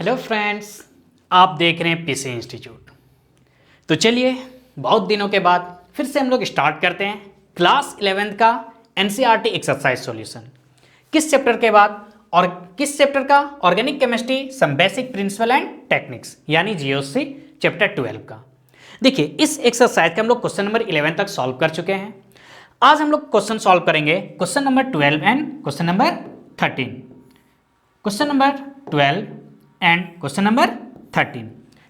Hello friends, आप देख रहे हैं पीसी इंस्टीट्यूट। तो चलिए बहुत दिनों के बाद फिर से हम लोग स्टार्ट करते हैं क्लास 11th का एनसीईआरटी एक्सरसाइज सॉल्यूशन। किस चैप्टर के बाद और किस चैप्टर का? Organic chemistry some basic principle and techniques, यानी जीओसी चैप्टर 12 का। देखिए इस एक्सरसाइज के हम लोग क्वेश्चन नंबर 11 तक सॉल्व कर चुके हैं। आज हम लोग क्वेश्चन सॉल्व करेंगे question number 12 and question number 13। Question number 12 and question number 13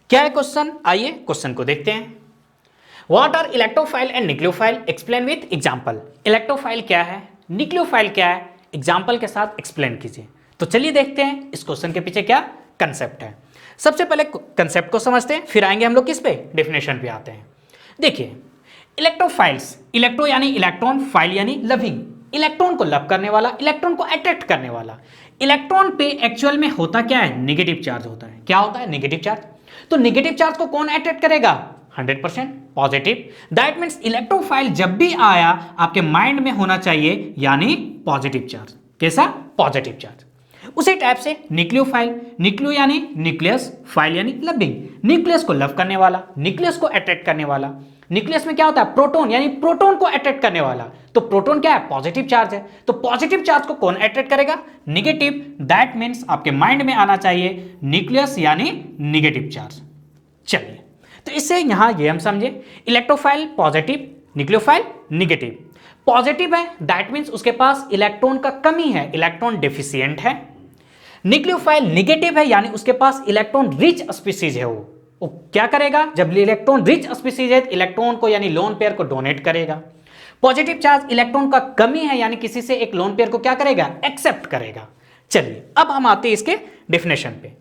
क्या है क्वेश्चन? आइए क्वेश्चन को देखते हैं। What are electrophile and nucleophile, explain with example. Electrophile क्या है, न्यूक्लियोफाइल क्या है, एग्जांपल के साथ एक्सप्लेन कीजिए। तो चलिए देखते हैं इस क्वेश्चन के पीछे क्या कंसेप्ट है। सबसे पहले कंसेप्ट को समझते हैं, फिर आएंगे हम लोग किस पे, डेफिनेशन पे आते हैं। देखिए इलेक्ट्रोफाइल्स, इलेक्ट्रो यानी इलेक्ट्रॉन, फाइल यानी लविंग, इलेक्ट्रॉन को लव करने वाला, इलेक्ट्रॉन को अट्रैक्ट करने वाला। इलेक्ट्रॉन पे एक्चुअल में होता क्या है, नेगेटिव चार्ज होता है। क्या होता है? Negative charge. तो नेगेटिव चार्ज को कौन अट्रैक्ट करेगा? 100% पॉजिटिव। दैट मीन्स इलेक्ट्रोफाइल जब भी आया आपके माइंड में होना चाहिए यानी पॉजिटिव चार्ज। कैसा? Positive charge. उसी टाइप से न्यूक्लियोफाइल, न्यूक्लियो यानी न्यूक्लियस, फाइल यानी लविंग, न्यूक्लियस को लव करने वाला, न्यूक्लियस को अट्रैक्ट करने वाला। न्यूक्लियस में क्या होता है? प्रोटॉन, यानी प्रोटॉन को अट्रैक्ट करने वाला। तो प्रोटॉन क्या है? पॉजिटिव चार्ज है। तो पॉजिटिव चार्ज को कौन अट्रैक्ट करेगा? नेगेटिव। दैट मीन्स आपके माइंड में आना चाहिए न्यूक्लियस यानी नेगेटिव चार्ज। चलिए तो इससे यहां ये हम समझे electrophile positive, nucleophile negative. Positive है दैट मीन्स उसके पास इलेक्ट्रॉन का कमी है, इलेक्ट्रॉन डेफिशिएंट है। न्यूक्लियोफाइल नेगेटिव है यानी उसके पास इलेक्ट्रॉन रिच स्पीसीज है। वो क्या करेगा? जब इलेक्ट्रॉन रिच स्पीसीज है इलेक्ट्रॉन को यानी लोन पेयर को डोनेट करेगा। पॉजिटिव चार्ज इलेक्ट्रॉन का कमी है यानी किसी से एक लोन पेयर को क्या करेगा? एक्सेप्ट करेगा। चलिए अब हम आते हैं इसके डेफिनेशन पे।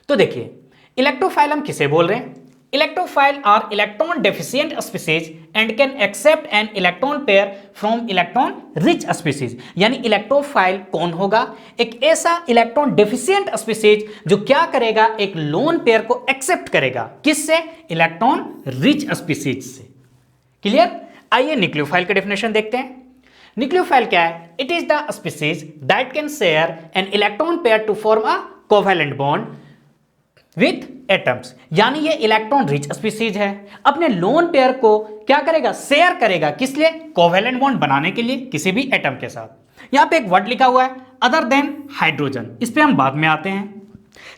तो देखिए इलेक्ट्रोफाइल हम किसे बोल रहे हैं? Electrophile are electron deficient species and can accept an electron pair from electron rich species. यानी इलेक्ट्रोफाइल कौन होगा? एक ऐसा इलेक्ट्रॉन डेफिशिएंट स्पीसीज जो क्या करेगा? एक लोन पेयर को एक्सेप्ट करेगा। किससे? इलेक्ट्रॉन रिच स्पीसीज से। क्लियर? आइए न्यूक्लियोफाइल के डेफिनेशन देखते हैं। न्यूक्लियोफाइल क्या है? It is the species that can share an electron pair to form a covalent bond with atoms. यानी ये इलेक्ट्रॉन रिच स्पीसीज है, अपने लोन पेयर को क्या करेगा? शेयर करेगा। किस लिए? कोवैलेंट बॉन्ड बनाने के लिए किसी भी एटम के साथ। यहां पे एक वर्ड लिखा हुआ है अदर देन हाइड्रोजन, इस पे हम बाद में आते हैं।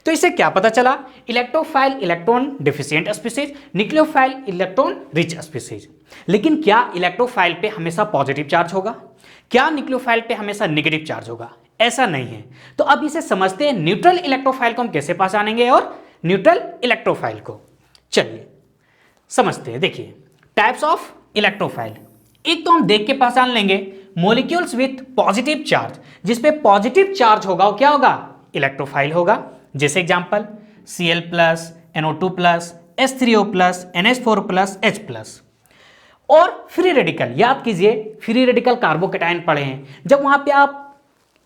तो इससे क्या पता चला? Electrophile electron deficient species, nucleophile electron rich species. लेकिन क्या इलेक्ट्रोफाइल पे हमेशा पॉजिटिव चार्ज होगा? क्या न्यूक्लियोफाइल पे हमेशा नेगेटिव चार्ज होगा? ऐसा नहीं है। तो अब इसे समझते हैं न्यूट्रल इलेक्ट्रोफाइल को हम कैसे पहचानेंगे और न्यूट्रल इलेक्ट्रोफाइल को। चलिए समझते हैं। देखिए टाइप्स ऑफ इलेक्ट्रोफाइल, एक तो हम देख के पहचान लेंगे मॉलिक्यूल्स विथ पॉजिटिव चार्ज। जिस पे पॉजिटिव चार्ज होगा वो क्या होगा? इलेक्ट्रोफाइल होगा। जैसे example Cl+, NO2+, H3O+, NH4+, H+। और फ्री रेडिकल, याद कीजिए फ्री रेडिकल कार्बोकेटाइन पढ़े हैं, जब वहां पे आप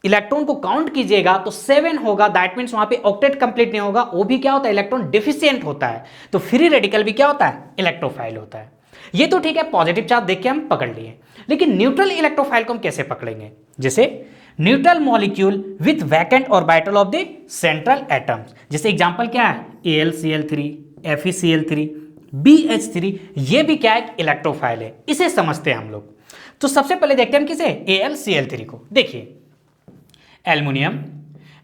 इलेक्ट्रॉन को काउंट कीजिएगा तो 7 होगा। दैट मीन्स वहां पे ऑक्टेट कंप्लीट नहीं होगा, वो भी क्या होता है? इलेक्ट्रॉन डेफिशिएंट होता है। तो फ्री रेडिकल भी क्या होता है? इलेक्ट्रोफाइल होता है। ये तो ठीक है, पॉजिटिव चार्ज देख के हम पकड़ लिए। लेकिन न्यूट्रल इलेक्ट्रोफाइल को हम कैसे पकड़ेंगे? जैसे neutral molecule with vacant orbital of the central atoms. जैसे एग्जांपल क्या है? AlCl3, FeCl3, BH3, ये भी क्या है? इलेक्ट्रोफाइल है। इसे समझते हैं हम लोग। तो सबसे पहले देखते हैं हम किसे? AlCl3 को। देखिए एल्युमिनियम,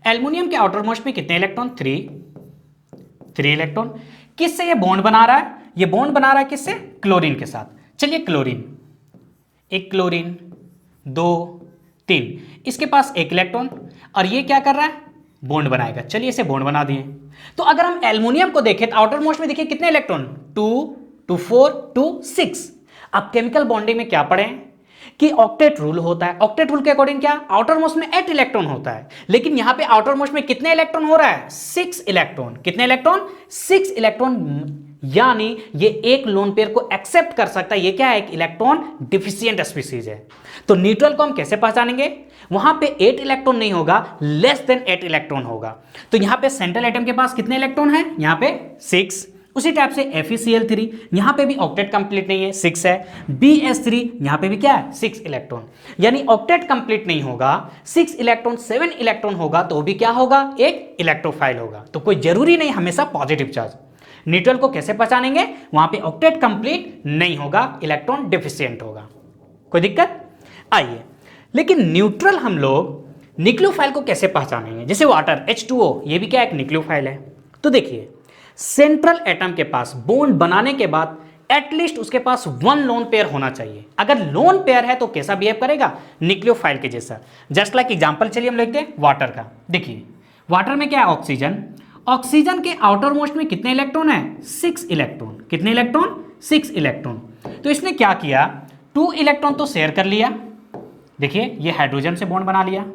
एल्युमिनियम के आउटर मोस्ट में कितने इलेक्ट्रॉन? 3 इलेक्ट्रॉन। किससे ये बॉन्ड बना रहा है? ये बॉन्ड बना रहा है किससे? क्लोरीन के साथ। चलिए क्लोरीन, एक क्लोरीन, 2, 3, इसके पास एक इलेक्ट्रॉन और ये क्या कर रहा है? बॉन्ड बनाएगा। चलिए इसे बॉन्ड बना दिए। तो अगर हम एल्युमिनियम को देखें तो आउटर मोस्ट में देखिए कितने इलेक्ट्रॉन? 2, 4, 2, 6। अब केमिकल बॉन्डिंग में क्या पढ़े कि ऑक्टेट रूल होता है। ऑक्टेट रूल के अकॉर्डिंग क्या? आउटर मोस्ट में 8 इलेक्ट्रॉन होता है, लेकिन यहां पे आउटर मोस्ट में कितने इलेक्ट्रॉन हो रहा है? 6 इलेक्ट्रॉन। कितने इलेक्ट्रॉन? 6 इलेक्ट्रॉन। यानी ये एक लोन पेयर को एक्सेप्ट कर सकता है। ये क्या है? एक इलेक्ट्रॉन डिफिशिएंट स्पीसीज है। तो न्यूट्रल को हम कैसे पहचानेंगे? वहां पे 8 इलेक्ट्रॉन नहीं होगा, लेस देन 8 इलेक्ट्रॉन होगा। तो यहां पे सेंट्रल एटम के पास कितने इलेक्ट्रॉन है? यहां पे 6 उसी टाइप से FeCl3 यहाँ पे भी ऑक्टेट कंप्लीट नहीं है, 6 है। BS3 यहाँ पे भी क्या है, 6 इलेक्ट्रॉन, यानी ऑक्टेट कंप्लीट नहीं होगा, 6 इलेक्ट्रॉन 7 इलेक्ट्रॉन होगा तो भी क्या होगा, एक इलेक्ट्रोफाइल होगा। तो कोई जरूरी नहीं हमेशा पॉजिटिव चार्ज। न्यूट्रल को कैसे पहचानेंगे, वहां पे ऑक्टेट कंप्लीट नहीं होगा, इलेक्ट्रॉन डेफिशिएंट होगा। कोई दिक्कत? आइए, लेकिन न्यूट्रल हम लोग न्यूक्लियोफाइल को कैसे पहचानेंगे? जैसे वाटर H2O, ये भी क्या एक न्यूक्लियोफाइल है। तो देखिए, सेंट्रल एटम के पास बॉन्ड बनाने के बाद एटलीस्ट उसके पास 1 लोन पेयर होना चाहिए। अगर लोन पेयर है तो कैसा बिहेव करेगा, न्यूक्लियोफाइल के जैसा। जस्ट लाइक एग्जांपल चलिए हम लेते हैं वाटर का। देखिए, वाटर में क्या है, ऑक्सीजन। ऑक्सीजन के आउटर मोस्ट में कितने इलेक्ट्रॉन है, 6 इलेक्ट्रॉन। कितने इलेक्ट्रॉन, 6 इलेक्ट्रॉन। तो इसने क्या किया, 2 इलेक्ट्रॉन तो शेयर कर लिया। देखिए, ये हाइड्रोजन से बॉन्ड बना लिया,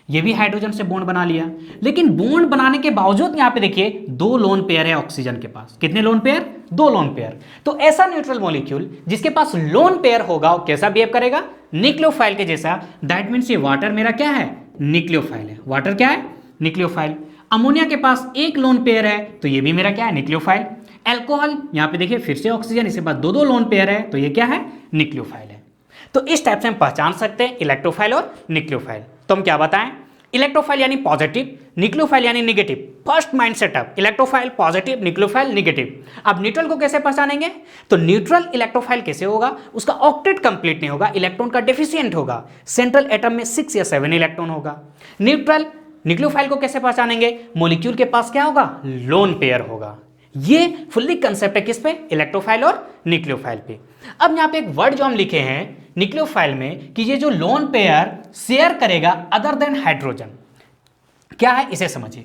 ये भी हाइड्रोजन से बॉन्ड बना लिया, लेकिन बॉन्ड बनाने के बावजूद यहां पे देखिए 2 लोन पेयर है ऑक्सीजन के पास। कितने लोन पेयर, 2 लोन पेयर। तो ऐसा न्यूट्रल मॉलिक्यूल जिसके पास लोन पेयर होगा वो कैसा बिहेव करेगा, न्यूक्लियोफाइल के जैसा। दैट मीन्स ये वाटर मेरा क्या है, न्यूक्लियोफाइल है। वाटर क्या है, न्यूक्लियोफाइल। अमोनिया के पास 1 लोन पेयर है तो ये भी मेरा क्या है, न्यूक्लियोफाइल। अल्कोहल, यहां पे देखिए फिर से ऑक्सीजन, इसके बाद 2 लोन पेयर है तो ये क्या है, न्यूक्लियोफाइल है। तो इस टाइप से हम पहचान सकते हैं इलेक्ट्रोफाइल और न्यूक्लियोफाइल। तो हम क्या बताएं, इलेक्ट्रोफाइल यानी पॉजिटिव, न्यूक्लियोफाइल यानी negative. First mind setup, electrophile positive, nucleophile negative. अब न्यूट्रल को कैसे पहचानेंगे, तो न्यूट्रल इलेक्ट्रोफाइल कैसे होगा, उसका ऑक्टेट कंप्लीट नहीं होगा, इलेक्ट्रॉन का डेफिशिएंट होगा, सेंट्रल एटम में 6 या 7 इलेक्ट्रॉन होगा। न्यूट्रल न्यूक्लियोफाइल को कैसे पहचानेंगे, मॉलिक्यूल के पास क्या होगा, लोन पेयर होगा। ये फुल्ली कंसेप्ट है किस पे, इलेक्ट्रोफाइल और न्यूक्लियोफाइल पे। अब यहाँ पे एक वर्ड जो हम लिखे हैं न्यूक्लियोफाइल में कि ये जो लोन पेयर शेयर करेगा अदर देन हाइड्रोजन, क्या है इसे समझिए।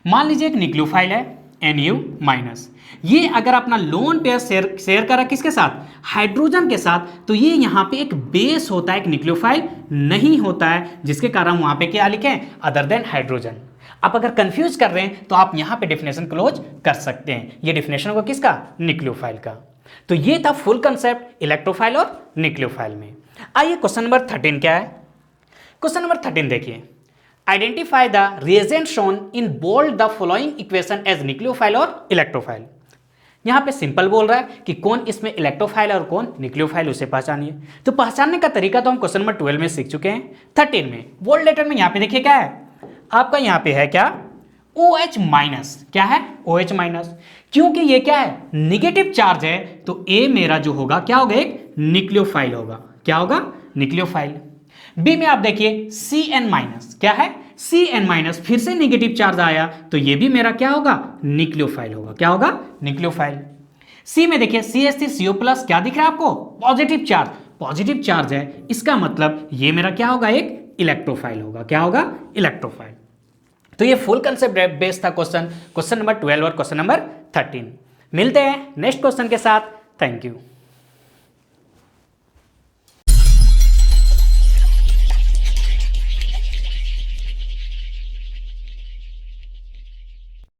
मान लीजिए एक न्यूक्लियोफाइल है Nu-, ये अगर अपना लोन पेयर शेयर करा किसके साथ, हाइड्रोजन के साथ, तो ये यहां पे एक बेस होता है, एक न्यूक्लियोफाइल नहीं होता है, जिसके कारण वहां पे क्या लिखें, अदर देन हाइड्रोजन। आप अगर कंफ्यूज कर रहे हैं तो आप यहां पे डेफिनेशन क्लोज कर सकते हैं। ये डेफिनेशन होगा किसका, न्यूक्लियोफाइल का। तो ये था फुल कंसेप्ट इलेक्ट्रोफाइल और न्यूक्लियोफाइल में। आइए क्वेश्चन नंबर 13 क्या है। क्वेश्चन नंबर 13 देखिए, identify the reagent shown in bold the following equation as nucleophile और इलेक्ट्रोफाइल। यहां पे सिंपल बोल रहा है कि कौन इसमें इलेक्ट्रोफाइल और कौन न्यूक्लियोफाइल, उसे पहचानिए। तो पहचानने का तरीका तो हम क्वेश्चन नंबर 12 में सीख चुके हैं। 13 में बोल्ड लेटर में यहां पे देखिए क्या है, आपका यहां पे है क्या, OH-, क्या है, OH-, क्योंकि ये क्या है, निगेटिव चार्ज है, तो A मेरा जो होगा क्या होगा, एक न्यूक्लियोफाइल होगा। क्या होगा, न्यूक्लियोफाइल। बी में आप देखिए Cn-, क्या है, Cn-, फिर से नेगेटिव चार्ज आया तो ये भी मेरा क्या होगा, न्यूक्लियोफाइल होगा। क्या होगा, न्यूक्लियोफाइल। सी में देखिए CH3CO+, क्या दिख रहा है आपको, पॉजिटिव चार्ज। पॉजिटिव चार्ज है, इसका मतलब ये मेरा क्या होगा, एक इलेक्ट्रोफाइल होगा। क्या होगा, इलेक्ट्रोफाइल। तो ये फुल कंसेप्ट बेस्ड था क्वेश्चन नंबर 12 और क्वेश्चन नंबर 13। मिलते हैं नेक्स्ट क्वेश्चन के साथ। Thank you.